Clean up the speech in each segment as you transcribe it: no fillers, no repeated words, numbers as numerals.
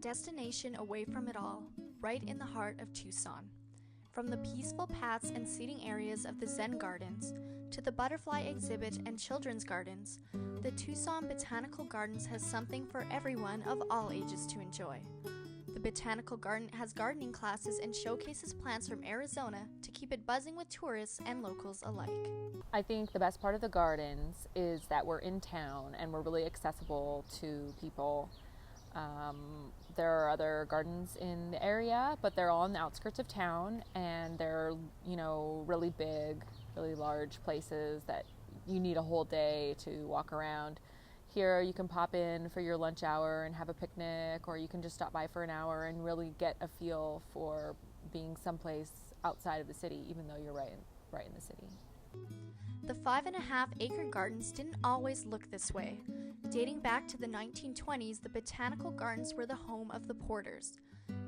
destination away from it all, right in the heart of Tucson. From the peaceful paths and seating areas of the Zen Gardens to the butterfly exhibit and children's gardens, the Tucson Botanical Gardens has something for everyone of all ages to enjoy. The Botanical Garden has gardening classes and showcases plants from Arizona to keep it buzzing with tourists and locals alike. I think the best part of the gardens is that we're in town and we're really accessible to people. There are other gardens in the area, but they're all on the outskirts of town, and they're, really big, really large places that you need a whole day to walk around. Here you can pop in for your lunch hour and have a picnic, or you can just stop by for an hour and really get a feel for being someplace outside of the city, even though you're right in the city. The 5.5-acre gardens didn't always look this way. Dating back to the 1920s, the Botanical Gardens were the home of the Porters.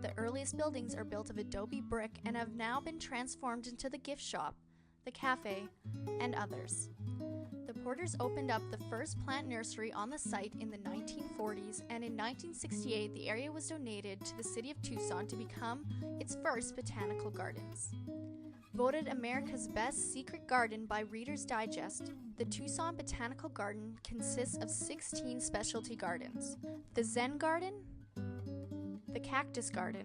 The earliest buildings are built of adobe brick and have now been transformed into the gift shop, the cafe, and others. The Porters opened up the first plant nursery on the site in the 1940s, and in 1968 the area was donated to the city of Tucson to become its first botanical gardens. Voted America's best secret garden by Reader's Digest, the Tucson Botanical Garden consists of 16 specialty gardens: the Zen Garden, the Cactus Garden,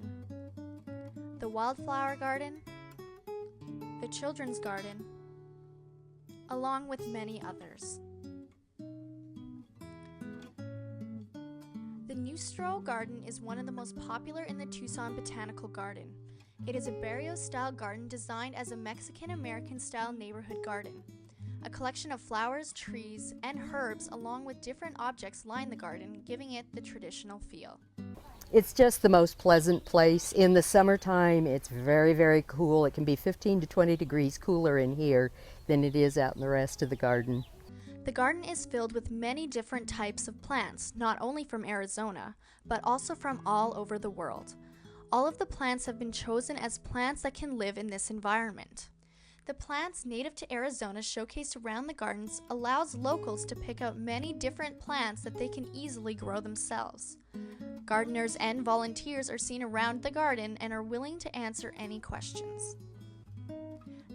the Wildflower Garden, the Children's Garden, along with many others. The Neustro Garden is one of the most popular in the Tucson Botanical Garden. It is a barrio-style garden designed as a Mexican-American-style neighborhood garden. A collection of flowers, trees, and herbs along with different objects line the garden, giving it the traditional feel. It's just the most pleasant place. In the summertime, it's very, very cool. It can be 15 to 20 degrees cooler in here than it is out in the rest of the garden. The garden is filled with many different types of plants, not only from Arizona, but also from all over the world. All of the plants have been chosen as plants that can live in this environment. The plants native to Arizona showcased around the gardens allows locals to pick out many different plants that they can easily grow themselves. Gardeners and volunteers are seen around the garden and are willing to answer any questions.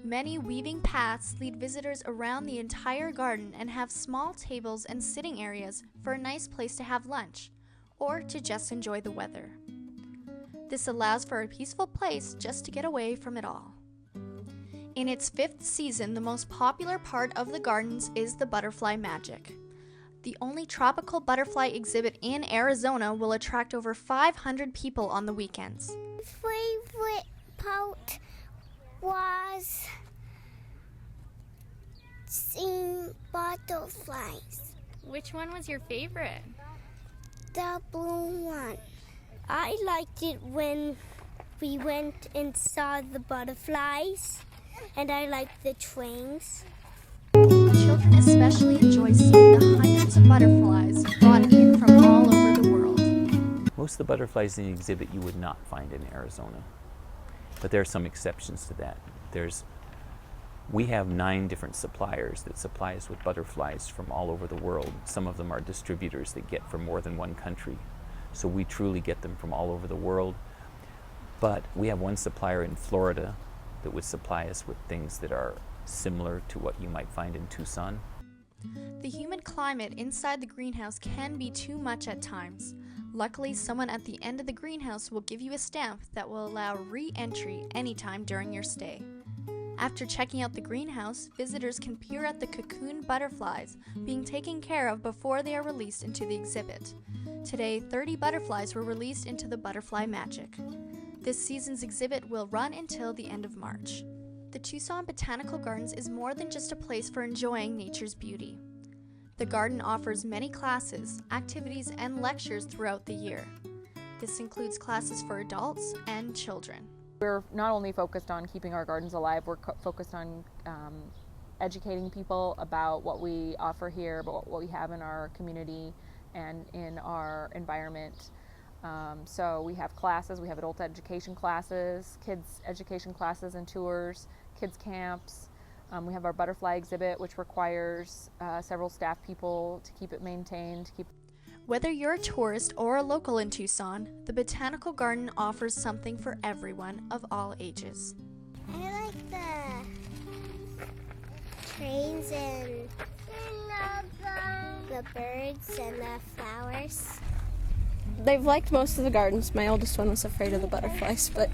Many weaving paths lead visitors around the entire garden and have small tables and sitting areas for a nice place to have lunch or to just enjoy the weather. This allows for a peaceful place just to get away from it all. In its 5th season, the most popular part of the gardens is the butterfly magic. The only tropical butterfly exhibit in Arizona will attract over 500 people on the weekends. My favorite part was seeing butterflies. Which one was your favorite? The blue one. I liked it when we went and saw the butterflies, and I liked the trains. Children especially enjoy seeing the hundreds of butterflies brought in from all over the world. Most of the butterflies in the exhibit you would not find in Arizona, but there are some exceptions to that. We have 9 different suppliers that supply us with butterflies from all over the world. Some of them are distributors that get from more than one country. So we truly get them from all over the world. But we have one supplier in Florida that would supply us with things that are similar to what you might find in Tucson. The humid climate inside the greenhouse can be too much at times. Luckily, someone at the end of the greenhouse will give you a stamp that will allow re-entry anytime during your stay. After checking out the greenhouse, visitors can peer at the cocoon butterflies being taken care of before they are released into the exhibit. Today, 30 butterflies were released into the Butterfly Magic. This season's exhibit will run until the end of March. The Tucson Botanical Gardens is more than just a place for enjoying nature's beauty. The garden offers many classes, activities, and lectures throughout the year. This includes classes for adults and children. We're not only focused on keeping our gardens alive, we're focused on educating people about what we offer here, about what we have in our community and in our environment. So we have classes, we have adult education classes, kids education classes and tours, kids camps. We have our butterfly exhibit, which requires several staff people to keep it maintained. Whether you're a tourist or a local in Tucson, the Botanical Garden offers something for everyone of all ages. I like the trains and the birds and the flowers. They've liked most of the gardens. My oldest one was afraid of the butterflies, but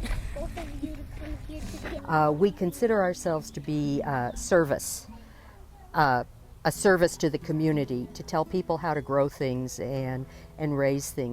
We consider ourselves to be a service to the community, to tell people how to grow things and raise things.